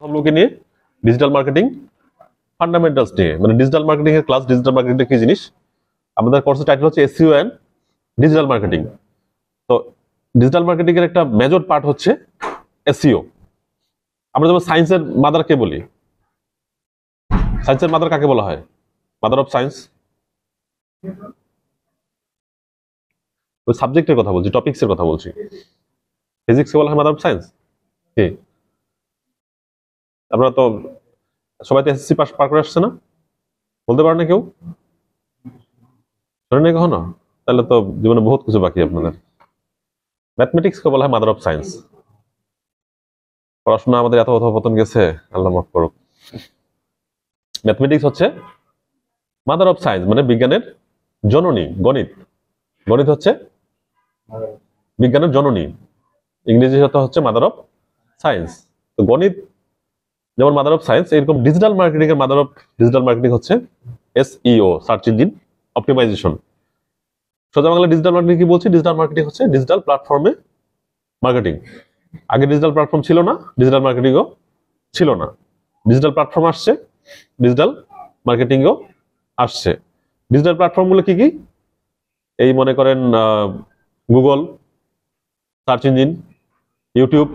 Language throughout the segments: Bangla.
প্রথম নিয়ে ডিজিটাল মার্কেটিং ফান্ডামেন্টালস নিয়ে, মানে ডিজিটাল মার্কেটিং এর ক্লাস। ডিজিটাল মার্কেটিং কি জিনিস? আমাদের কোর্সের টাইটেল হচ্ছে এসইও এন্ড ডিজিটাল মার্কেটিং। তো ডিজিটাল মার্কেটিং এর একটা মেজর পার্ট হচ্ছে এসইও। আমরা যেমন সায়েন্সের মাদার কে বলি, সায়েন্সের মাদার কাকে বলা হয়? Mother of science. ওই সাবজেক্টের কথা বলছি, টপিকসের কথা বলছি। ফিজিক্স কে বলা হয় মাদার অফ সায়েন্স। কি আপনারা তো সবাই তো এসএসসি পাস পার করে আসছে না? বলতে পারেন না কেউ? শোনেন নাই কখনো? তাহলে তো জীবনে বহুত কিছু বাকি আপনাদের। ম্যাথমেটিক্স কে বলা হয় মাদার অফ সায়েন্স। পড়াশোনা আমাদের এত অধঃপতন গেছে, আল্লাহ মাফ করুক। ম্যাথমেটিক্স হচ্ছে মাদার অফ সায়েন্স, মানে বিজ্ঞানের জননী। গণিত, গণিত হচ্ছে বিজ্ঞানের জননী। ইংরেজি হচ্ছে মাদার অফ সায়েন্স। তো গণিত যেমন মাদার অফ সায়েন্স, এরকম ডিজিটাল মার্কেটিং এর মাদার অফ ডিজিটাল মার্কেটিং হচ্ছে এসইও, সার্চ ইঞ্জিন অপটিমাইজেশন। সোজা বাংলা ডিজিটাল মার্কেটিং কি বলছি? ডিজিটাল মার্কেটিং হচ্ছে ডিজিটাল প্ল্যাটফর্মে মার্কেটিং। আগে ডিজিটাল প্ল্যাটফর্ম ছিল না, ডিজিটাল মার্কেটিংও ছিল না। ডিজিটাল প্ল্যাটফর্ম আসছে, ডিজিটাল মার্কেটিংও আসছে। ডিজিটাল প্ল্যাটফর্ম গুলো কি কি? এই মনে করেন Google search engine, YouTube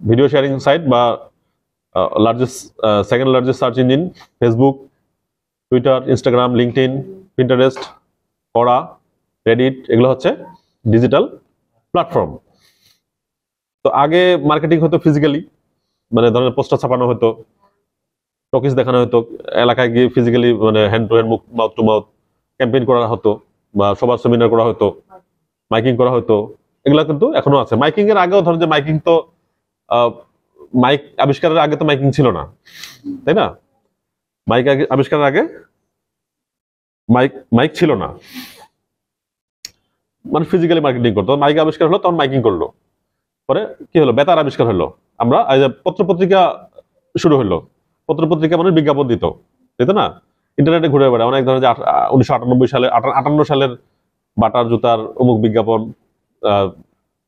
video sharing site বা second largest search engine, Facebook, Twitter, Instagram, LinkedIn, Pinterest, কোরা, রেডিট, এগুলো হচ্ছে ডিজিটাল প্ল্যাটফর্ম। তো আগে মার্কেটিং হতো ফিজিক্যালি, মানে ধরেন পোস্টার ছাপানো হতো, টকিস দেখানো হতো, এলাকায় গিয়ে ফিজিক্যালি মানে hand to hand, mouth to mouth campaign করা হতো, বা সবার সেমিনার করা হতো, মাইকিং করা হতো। এগুলা কিন্তু এখনো আছে। মাইকিং এর আগেও ধরেন যে মাইকিং তো মাইক আবিষ্কারের আগে তো মাইকিং ছিল না, তাই না? মাইক আবিষ্কারের আগে মাইক ছিল না, মানে ফিজিক্যালি মার্কেটিং করতো। মাইক আবিষ্কার হলো, তখন মাইকিং করলো। পরে কি হলো? বেতার আবিষ্কার হলো। আমরা পত্র পত্রিকা শুরু হলো। পত্র পত্রিকা মানে বিজ্ঞাপন দিত, তাই তো না? ইন্টারনেটে ঘুরে বেড়ায় অনেক ধরনের, যে 1998 সালে 58 সালের বাটার জুতার অমুক বিজ্ঞাপন,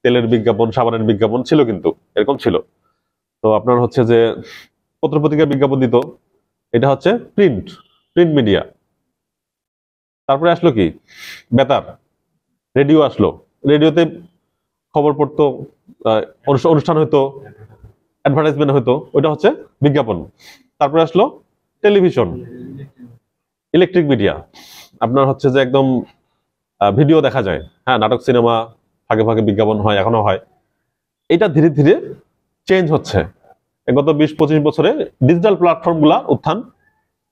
তেলের বিজ্ঞাপন, সাবানের বিজ্ঞাপন ছিল, কিন্তু এরকম ছিল। তো আপনার হচ্ছে যে পত্র পত্রিকা বিজ্ঞাপন দিত, এটা হচ্ছে প্রিন্ট মিডিয়া। তারপরে আসলো কি? বেতার, রেডিও আসলো। রেডিওতে খবর পড়তো, অনুষ্ঠান হইতো, অ্যাডভার্টাইজমেন্ট হইতো, ওইটা হচ্ছে বিজ্ঞাপন। তারপরে আসলো টেলিভিশন, ইলেকট্রিক মিডিয়া। আপনার হচ্ছে যে একদম ভিডিও দেখা যায়, হ্যাঁ, নাটক, সিনেমা, ফাঁকে ফাঁকে বিজ্ঞাপন হয়, এখনো হয়। এটা ধীরে ধীরে চেঞ্জ হচ্ছে। গত 20-25 বছরে ডিজিটাল প্ল্যাটফর্ম গুলা উত্থান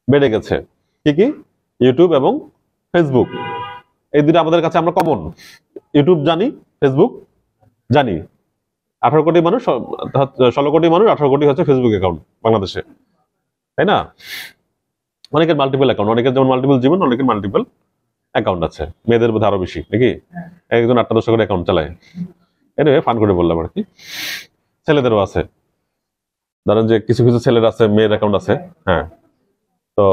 বেড়ে গেছে। কি কি? ইউটিউব এবং ফেসবুক, এই দুটো আমাদের কাছে আমরা কমন। ইউটিউব জানি, ফেসবুক জানি। 18 কোটি মানুষ, 16 কোটি মানুষ, 18 কোটি হচ্ছে ফেসবুক অ্যাকাউন্ট বাংলাদেশে, তাই না? অনেকের মাল্টিপল অ্যাকাউন্ট, অনেকের যেমন মাল্টিপল জীবন, অনেকের মাল্টিপল অ্যাকাউন্ট আছে। মেয়েদের বোধ আরো বেশি, নাকি? একজন 8-10 করে অ্যাকাউন্ট চালায়। এনিওয়ে, ফান করে বললাম আর কি। ছেলেদেরও আছে, ধরেন যে কিছু কিছু ছেলের আছে, মেয়ের অ্যাকাউন্ট আছে, হ্যাঁ। তো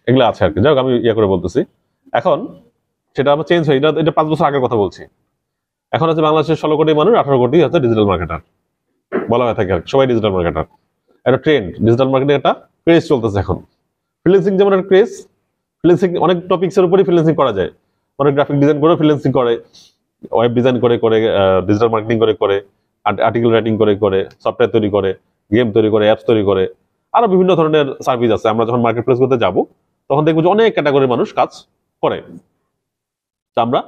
এগুলো আছে আর কি। যাই হোক, আমি ইয়ে করে বলতেছি। এখন সেটা আমার চেঞ্জ হয়, এটা 5 বছর আগের কথা বলছি। এখন হচ্ছে বাংলাদেশের 16 কোটি মানুষ, 18 কোটি হচ্ছে ডিজিটাল মার্কেটার বলা হয়ে থাকে আর কি। সবাই ডিজিটাল মার্কেটার, একটা ট্রেন্ড। ডিজিটাল মার্কেটিং একটা ক্রেজ চলতেছে এখন। ফ্রিল্যান্সিং যেমন একটা ক্রেজ। ফ্রিল্যান্সিং অনেক টপিকস এর উপরই ফ্রিল্যান্সিং করা যায়। অনেক গ্রাফিক ডিজাইন করে ফ্রিল্যান্সিং করে, ওয়েব ডিজাইন করে ডিজিটাল মার্কেটিং করে আর্টিকেল রাইটিং করে সফটওয়্যার তৈরি করে, গেম তৈরি করে, অ্যাপস তৈরি করে, আরো বিভিন্ন ধরনের সার্ভিস আছে। আমরা যখন মার্কেট প্লেস করতে যাব, তখন দেখবো যে অনেক ক্যাটাগরির মানুষ কাজ করে। তো আমরা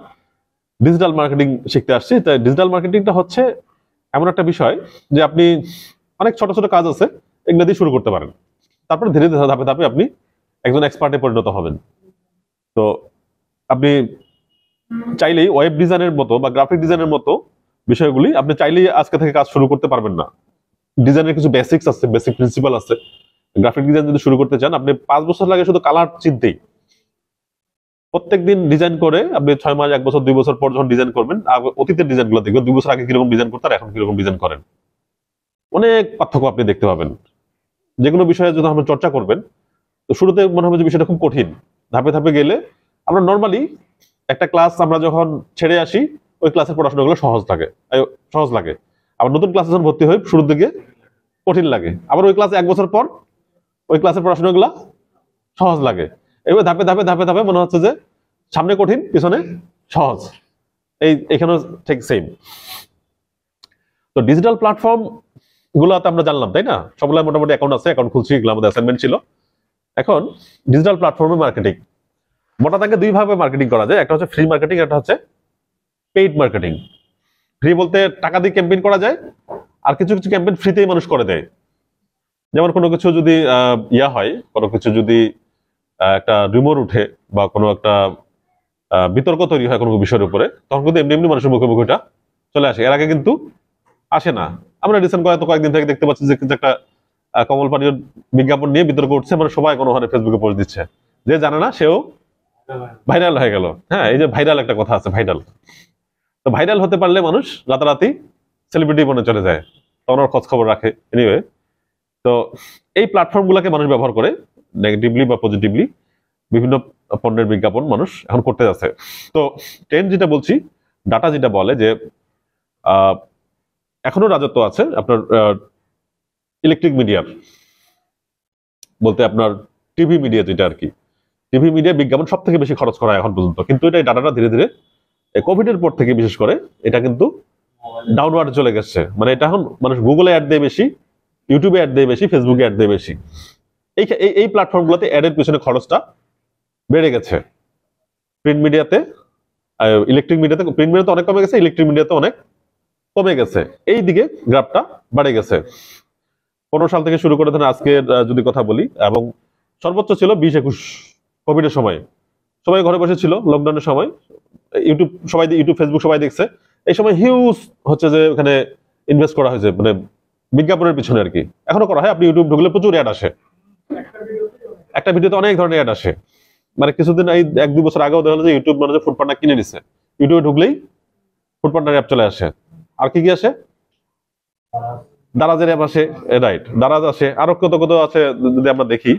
ডিজিটাল মার্কেটিং শিখতে আসছি। তাই ডিজিটাল মার্কেটিংটা হচ্ছে এমন একটা বিষয় যে আপনি অনেক ছোট ছোট কাজ আছে, এগুলো দিয়ে শুরু করতে পারেন। তারপরে ধীরে ধীরে ধাপে ধাপে আপনি একজন এক্সপার্টে পরিণত হবেন। তো আপনি চাইলেই ওয়েব ডিজাইনের মতো বা গ্রাফিক ডিজাইনের মতো বিষয়গুলি আপনি চাইলেই আজকে থেকে কাজ শুরু করতে পারবেন না। ডিজাইনের কিছু বেসিক্স আছে, বেসিক প্রিন্সিপাল আছে। গ্রাফিক ডিজাইন যদি শুরু করতে চান, আপনি 5 বছর লাগে শুধু কালার চিনতেই। প্রত্যেকদিন ডিজাইন করে আপনি 6 মাস, 1 বছর, 2 বছর পর যখন ডিজাইন করবেন, অতীতের ডিজাইন গুলো দেখবেন 2 বছর আগে কিরকম ডিজাইন করতেন, এখন কিরকম ডিজাইন করেন, অনেক পার্থক্য আপনি দেখতে পাবেন। যে কোনো বিষয়ে যখন আপনি চর্চা করবেন, তো শুরুতে মনে হবে যে বিষয়টা খুব কঠিন। ধাপে ধাপে গেলে আমরা নর্মালি একটা ক্লাস আমরা যখন ছেড়ে আসি, ওই ক্লাসের পড়াশোনাগুলো সহজ লাগে। আবার নতুন ক্লাসে যখন ভর্তি হই, শুরুর দিকে কঠিন লাগে, আবার ওই ক্লাসে 1 বছর পর ওই ক্লাসের পড়াশোনাগুলো সহজ লাগে। এবার ধাপে ধাপে ধাপে ধাপে মনে হচ্ছে যে সামনে কঠিন পিছনে সহজ। এখানেও ঠিক সেম। তো ডিজিটাল প্ল্যাটফর্ম গুলাতে আমরা জানলাম, তাই না? সবগুলো মোটামুটি অ্যাকাউন্ট আছে, অ্যাকাউন্ট খুলছি, এগুলো আমাদের অ্যাসাইনমেন্ট ছিল। এখন ডিজিটাল প্ল্যাটফর্মে মার্কেটিং মোটা দাগে 2 ভাবে মার্কেটিং করা যায়, একটা হচ্ছে ফ্রি মার্কেটিং, একটা হচ্ছে পেইড মার্কেটিং। ফ্রি বলতে টাকা দিয়ে ক্যাম্পেইন করা যায়, আর কিছু কিছু ক্যাম্পেইন ফ্রিতেই মানুষ করে দেয়। যেমন কোনো কিছু যদি হয়, কোনো কিছু যদি একটা রিউমার উঠে বা কোনো একটা বিতর্ক তৈরি হয় কোনো বিষয়ের উপরে, তখন কিন্তু এমনি এমনি মানুষের মুখে মুখে চলে আসে। এর আগে কিন্তু আসে না। আমরা রিসেন্ট কয়েকদিন থেকে দেখতে পাচ্ছি যে একটা কমল পানীয় বিজ্ঞাপন নিয়ে বিতর্ক উঠছে, মানে সবাই কোনো ফেসবুকে পোস্ট দিচ্ছে, যে জানে না সেও ভাইরাল হয়ে গেল। হ্যাঁ, এই যে ভাইরাল একটা কথা আছে, ভাইরাল। তো ভাইরাল হতে পারলে মানুষ রাতারাতি সেলিব্রিটি বনে চলে যায়, তখন ওর খোঁজ খবর রাখে। এনিওয়ে, তো এই প্ল্যাটফর্ম গুলাকে মানুষ ব্যবহার করে নেগেটিভলি বা পজিটিভলি বিভিন্ন পণ্যের বিজ্ঞাপন মানুষ এখন করতে যাচ্ছে। তো ট্রেন্ড যেটা বলছি, ডাটা যেটা বলে যে এখনো রাজত্ব আছে আপনার ইলেকট্রিক মিডিয়ার, বলতে আপনার টিভি মিডিয়া যেটা আর কি। টিভি মিডিয়া বিজ্ঞাপন সব থেকে বেশি খরচ করা এখন পর্যন্ত, কিন্তু এটা ডাটাটা ধীরে ধীরে কোভিড এর পর থেকে বিশেষ করে এটা কিন্তু ডাউনওয়ার্ড চলে গেছে। মানে এটা এখন মানুষ গুগলে অ্যাড দেয় বেশি, ইউটিউবে অ্যাড দেয় বেশি, ফেসবুকে অ্যাড দেয় বেশি। এই প্ল্যাটফর্ম গুলোতে অ্যাডের পিছনে খরচটা বেড়ে গেছে। প্রিন্ট মিডিয়াতে, ইলেকট্রিক মিডিয়াতে, প্রিন্ট মিডিয়াতে অনেক কমে গেছে, ইলেকট্রিক মিডিয়াতে অনেক কমে গেছে। এই দিকে গ্রাফটা বাড়ে গেছে 15 সাল থেকে শুরু করে ধরেন আজকের যদি কথা বলি, এবং সর্বোচ্চ ছিল 20-21 কোভিড এর সময়। সবাই ঘরে বসে ছিল লকডাউনের সময়, ইউটিউব ফেসবুক সবাই দেখছে। এই সময় হিউজ হচ্ছে যে ওখানে ইনভেস্ট করা হয়েছে, মানে বিজ্ঞাপনের পিছনে আর কি। এখনো করা হয়, আপনি ইউটিউব ঢুকলে প্রচুর অ্যাড আসে, একটা ভিডিওতে অনেক ধরনের অ্যাড আসে। মানে কিছুদিন এই 1-2 বছর আগেও দেখা গেল যে ইউটিউব মানুষ ফুড পান্ডা কিনে নিছে, ইউটিউবে ঢুকলেই ফুড পান্ডার অ্যাপ চলে আসে। আর কি কি আসে? দারাজের অ্যাপ আসে, রাইট, দারাজ আসে, আরো কত কত আছে। যদি আমরা দেখি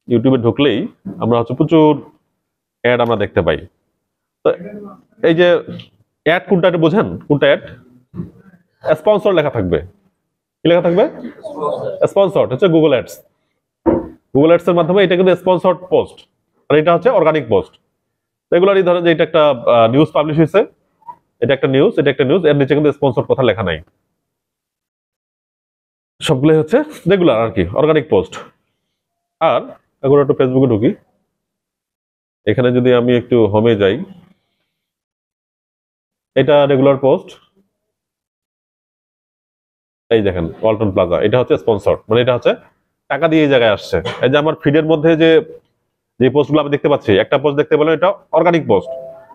ইউটিউবে ঢুকলেই আমরা হচ্ছে প্রচুর অ্যাড আমরা দেখতে পাই। তো এই যে অ্যাড কোনটা বোঝেন? কোনটা অ্যাড? স্পন্সর লেখা থাকবে। কি লেখা থাকবে? স্পন্সর হচ্ছে গুগল অ্যাডস। গুগল অ্যাডস এর মাধ্যমে এটা কিন্তু স্পন্সরড পোস্ট, আর এটা হচ্ছে অর্গানিক পোস্ট। রেগুলারই ধরেন যে এটা একটা নিউজ পাবলিশ হয়েছে, এটা একটা নিউজ, এর নিচে কিন্তু স্পন্সর কথা লেখা নাই। সবগুলোই হচ্ছে রেগুলার আর কি, অর্গানিক পোস্ট। আর এখন একটু ফেসবুকে ঢুকি, এখানে যদি আমি একটু হোমে যাই, এটা রেগুলার পোস্ট। এই দেখেন ওয়ালটন প্লাজা, এটা হচ্ছে স্পন্সর, মানে এটা হচ্ছে টাকা দিয়ে এই জায়গায় আসছে। এই যে আমার ফিডের মধ্যে যে পোস্টগুলো আমি দেখতে পাচ্ছি, একটা পোস্ট দেখতে পেলাম, এটা অর্গানিক পোস্ট,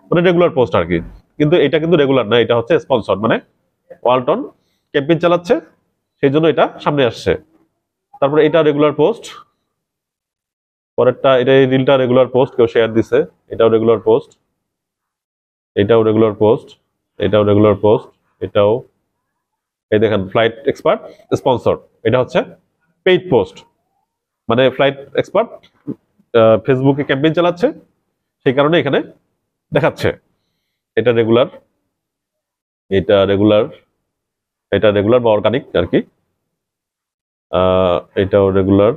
মানে রেগুলার পোস্ট আর কি। কিন্তু এটা কিন্তু রেগুলার না, এটা হচ্ছে স্পন্সর, মানে ওয়ালটন ক্যাম্পেইন চালাচ্ছে, সেই জন্য এটা সামনে আসছে। তারপরে এটা রেগুলার পোস্ট, পরেরটা এটা, এই রিলটা রেগুলার পোস্ট, কেউ শেয়ার দিছে, এটাও রেগুলার পোস্ট, এটাও রেগুলার পোস্ট, এটাও রেগুলার পোস্ট, এটাও। এই দেখেন ফ্লাইট এক্সপার্ট স্পন্সর, এটা হচ্ছে পেইড পোস্ট, মানে ফ্লাইট এক্সপার্ট ফেসবুকে ক্যাম্পেইন চালাচ্ছে, সেই কারণে এখানে দেখাচ্ছে। এটা রেগুলার, এটা রেগুলার, এটা রেগুলার বা অর্গানিক আর কি। এটাও রেগুলার।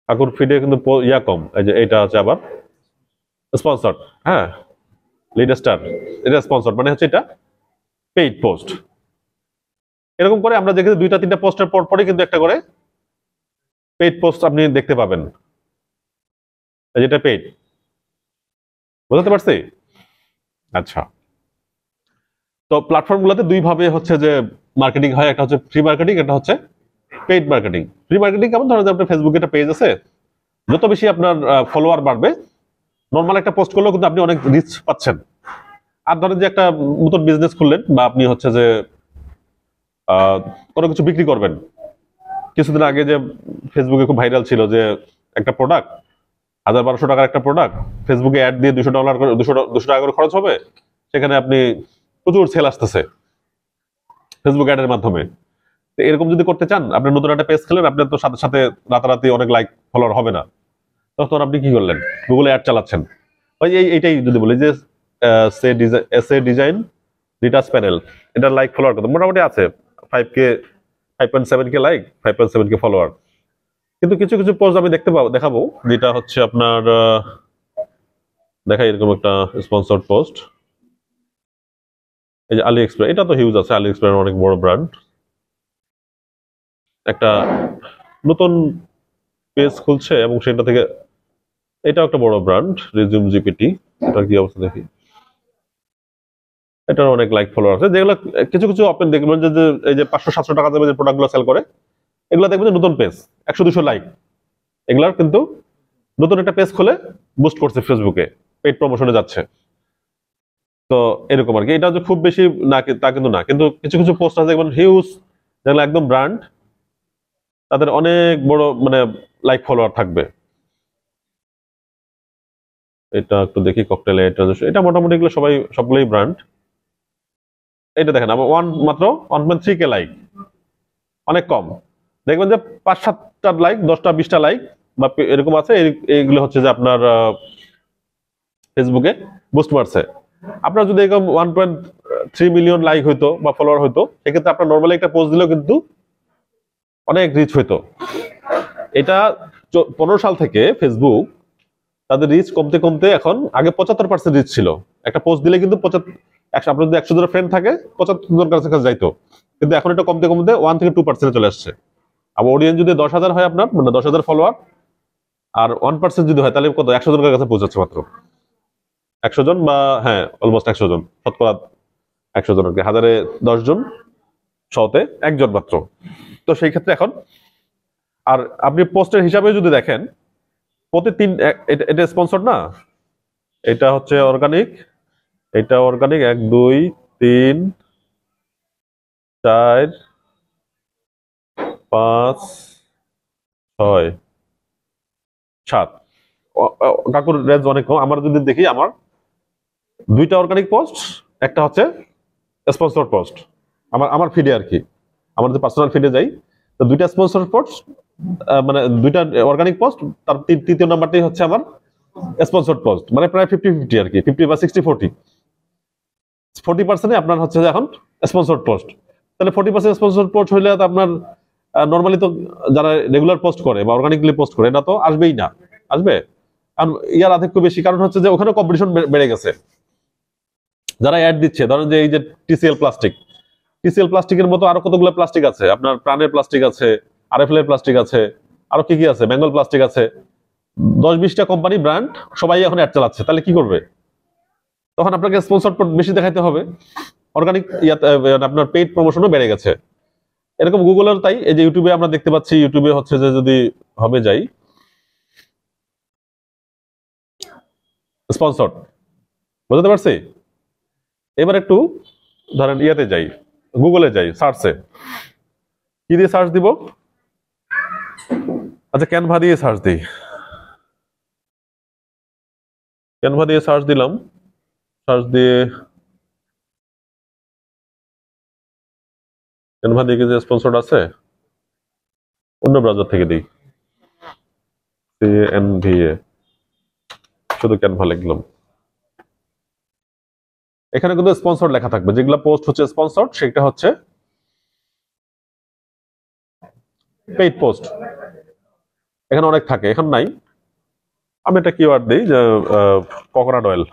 কাকুর ফিডে কিন্তু ইয়া কম, এই যে এটা আছে আবার স্পন্সর। হ্যাঁ, লিড স্টার, এটা স্পন্সর, মানে হচ্ছে এটা পেইড পোস্ট। এরকম করে আমরা দেখি 2-3টা পোস্টের পর পরই কিন্তু একটা করে পেইড পোস্ট আপনি দেখতে পাবেন, যেটা পেইড। বুঝতে পারছি? আচ্ছা, তো প্ল্যাটফর্ম গুলোতে 2 ভাবে হচ্ছে যে মার্কেটিং হয়, একটা হচ্ছে ফ্রি মার্কেটিং, একটা হচ্ছে পেইড মার্কেটিং। ফ্রি মার্কেটিং কেমন? ধরেন আপনার ফেসবুকে একটা পেজ আছে, যত বেশি আপনার ফলোয়ার বাড়বে, নর্মাল একটা পোস্ট করলেও কিন্তু আপনি অনেক রিচ পাচ্ছেন। আর ধরেন যে একটা নতুন বিজনেস খুললেন, বা আপনি হচ্ছে যে কোনো কিছু বিক্রি করবেন। কিছুদিন আগে যে ফেসবুকে খুব ভাইরাল ছিল যে একটা প্রোডাক্ট, 1000-1200 টাকার একটা প্রোডাক্ট, ফেসবুকে অ্যাড দিয়ে $200 করে 200 টাকা করে খরচ হবে, সেখানে আপনি প্রচুর সেল আসতেছে ফেসবুক অ্যাডের মাধ্যমে। তো এরকম যদি করতে চান, আপনি নতুন একটা পেজ খেলেন, আপনার তো সাথে সাথে রাতারাতি অনেক লাইক ফলোয়ার হবে না, তখন আপনি কি করলেন? গুগলে অ্যাড চালাচ্ছেন। ওই এইটাই যদি বলি যে সে ডিজাইন রিটাচ প্যানেল, এটা লাইক ফলোয়ার কত মোটামুটি আছে 5K 5.7K like 5.7K follower. কিন্তু কিছু কিছু পোস্ট আমি দেখাবো যেটা হচ্ছে আপনার দেখাই এরকম একটা স্পন্সর্ড পোস্ট। এই যে আলি এক্সপ্রেস, এটা তো হিউজ আছে, আলি এক্সপ্রেস অনেক বড় ব্র্যান্ড। একটা নতুন পেজ খুলছে এবং সেটা থেকে, এটাও একটা বড় ব্র্যান্ড রিজিউম জিপিটি, এটার কি অবস্থা দেখি। এটার অনেক লাইক ফলোয়ার আছে, যেগুলো কিছু কিছু আপনি দেখবেন যে এই যে 500-700 টাকা দামে যে প্রোডাক্টগুলো সেল করে, এগুলো দেখবেন যে নতুন পেজ 100-200 লাইক, এগুলার কিন্তু নতুন একটা পেজ খুলে বুস্ট করছে ফেসবুকে, পেইড প্রমোশনে যাচ্ছে। তো এরকম আর কি, এটা যে খুব বেশি না তা কিন্তু না, কিন্তু কিছু কিছু পোস্ট আছে দেখবেন হিউজ, যেগুলো একদম ব্র্যান্ড, তাদের অনেক বড় মানে লাইক ফলোয়ার থাকবে। এটা একটু দেখি ককটেল, এটা মোটামুটি এগুলো সবগুলোই ব্র্যান্ড। এটা দেখেন আমার মাত্র 1.3K লাইক, অনেক কম। দেখবেন যে 5-7টা লাইক, 10টা-20টা লাইক বা এরকম আছে, এইগুলো হচ্ছে যে আপনার ফেসবুকে বুস্ট মারছে। আপনার যদি এরকম 1.3 মিলিয়ন লাইক হইতো বা ফলোয়ার হইতো, সেক্ষেত্রে আপনার নর্মালি একটা পোস্ট দিলেও কিন্তু অনেক রিচ হইতো। এটা 15 সাল থেকে ফেসবুক তাদের রিচ কমতে কমতে এখন, আগে 75% রিচ ছিল, একটা পোস্ট দিলে কিন্তু আপনার যদি 100 জন ফ্রেন্ড থাকে 75 জন কাছে যাইতো, কিন্তু এখন এটা কমতে কমতে 1 থেকে 2% চলে আসছে। আবার অডিয়েন্স যদি 10,000 হয় আপনার, মানে 10,000 ফলোয়ার, আর 1% যদি হয় তাহলে কত, 100 জনের কাছে পৌঁছাচ্ছে মাত্র। 100 জন বা হ্যাঁ অলমোস্ট 100 জন, শতকরা 100 জন আর কি, 1000-এ 10 জন, 100-তে 1 জন মাত্র। তো সেই ক্ষেত্রে এখন, আর আপনি পোস্টের হিসাবে যদি দেখেন, প্রতি এটা স্পন্সর না, এটা হচ্ছে অর্গানিক, এটা অর্গানিক 1 2 3 4 5 6 7, কাকুর রেঞ্জ অনেক কম। আমার যদি দেখি, আমার 2টা অর্গানিক পোস্ট, একটা হচ্ছে স্পন্সর পোস্ট, আমার ফিডে আর কি, আমার যে পার্সোনাল ফিডে যাই, তো 2টা স্পন্সর পোস্ট, মানে 2টা অর্গানিক পোস্ট, তার তৃতীয় নাম্বারটাই হচ্ছে আমার স্পন্সর পোস্ট, মানে প্রায় 50-50 আর কি, 50 বা 60-40, 40% আপনার হচ্ছে এখন স্পন্সর পোস্ট। তাহলে 40% স্পন্সর পোস্ট হইলে তো আপনার নর্মালি তো যারা রেগুলার পোস্ট করে বা অর্গানিকলি পোস্ট করে, এটা তো আসবেই না, আসবে কারণ ইয়ার আধিক্য বেশি, কারণ হচ্ছে যে ওখানে কম্পিটিশন বেড়ে গেছে। যারা অ্যাড দিচ্ছে, ধরেন যে এই যে টিসিএল প্লাস্টিকের মতো আরো কতগুলো প্লাস্টিক আছে, আপনার প্রাণের প্লাস্টিক আছে, আরএফএল এর প্লাস্টিক আছে, আরো কি কি আছে, বেঙ্গল প্লাস্টিক আছে, 10-20টা কোম্পানি ব্র্যান্ড সবাই এখন অ্যাড চালাচ্ছে, তাহলে কি করবে? তখন আপনাকে স্পন্সর বেশি দেখাইতে হবে, অর্গানিক আপনার পেইড প্রমোশনও বেড়ে গেছে। এরকম গুগলের তাই, এই যে ইউটিউবে আমরা দেখতে পাচ্ছি, ইউটিউবে হচ্ছে যে যদি হবে যাই স্পন্সর, বুঝতে পারছি। এবার একটু ধরেন ইয়াতে যাই, গুগলে যাই, সার্চে কি দিয়ে সার্চ দিব, আচ্ছা ক্যানভা দিয়ে সার্চ দিই, ক্যানভা দিয়ে সার্চ দিলাম, সার্চ দিয়ে ক্যানভা দিয়ে কি যে স্পন্সর আছে, অন্য ব্রাউজার থেকে দিই, CANVA, শুধু ক্যানভা লিখলাম। এখানে কিন্তু স্পন্সর লেখা থাকবে, যেগুলো পোস্ট হচ্ছে স্পন্সর, সেটা হচ্ছে পেইড পোস্ট, এখানে অনেক থাকে, এখন নাই। আমি একটা কিওয়ার্ড দিই যে কোকোনাট অয়েল,